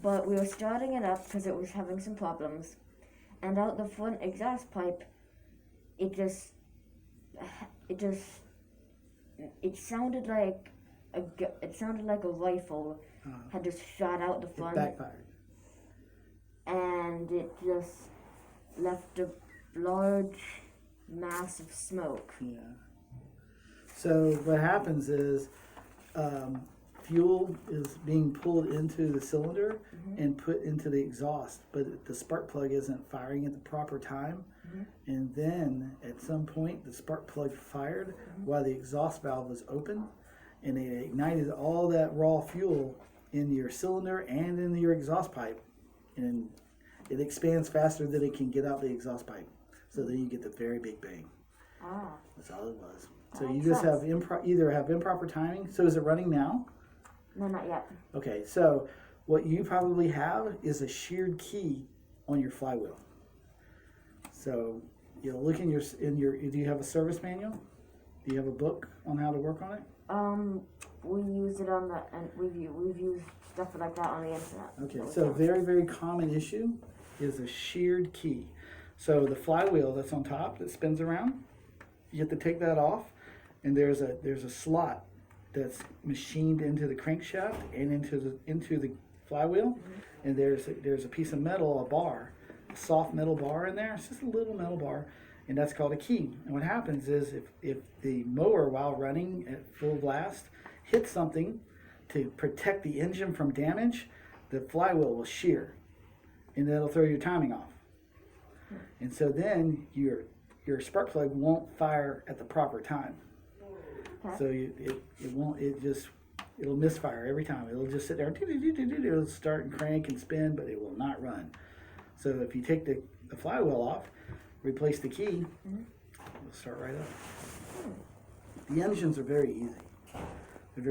but we were starting it up because it was having some problems, and out the front exhaust pipe, it sounded like a rifle had just shot out the front. It backfired. And it just left a large mass of smoke. Yeah. So what happens is fuel is being pulled into the cylinder and put into the exhaust, but the spark plug isn't firing at the proper time. And then at some point the spark plug fired while the exhaust valve was open, and it ignited all that raw fuel in your cylinder and in your exhaust pipe, and it expands faster than it can get out the exhaust pipe. So then you get the very big bang. That's all it was. So you just have either have improper timing. So is it running now? No, not yet. Okay, so what you probably have is a sheared key on your flywheel. So you'll look in your. Do you have a service manual? Do you have a book on how to work on it? We use it on and we've used stuff like that on the internet. Okay, so a very, very common issue is a sheared key. So the flywheel that's on top that spins around, you have to take that off, and there's a slot that's machined into the crankshaft and into the flywheel, and there's a piece of metal, a bar, a soft metal bar in there. It's just a little metal bar, and that's called a key. And what happens is if the mower, while running at full blast, hits something to protect the engine from damage, the flywheel will shear, and that'll throw your timing off. And so then your spark plug won't fire at the proper time. So it'll misfire every time. It'll just sit there, it'll start and crank and spin, but it will not run. So if you take the flywheel off, replace the key, it'll start right up. The engines are very easy.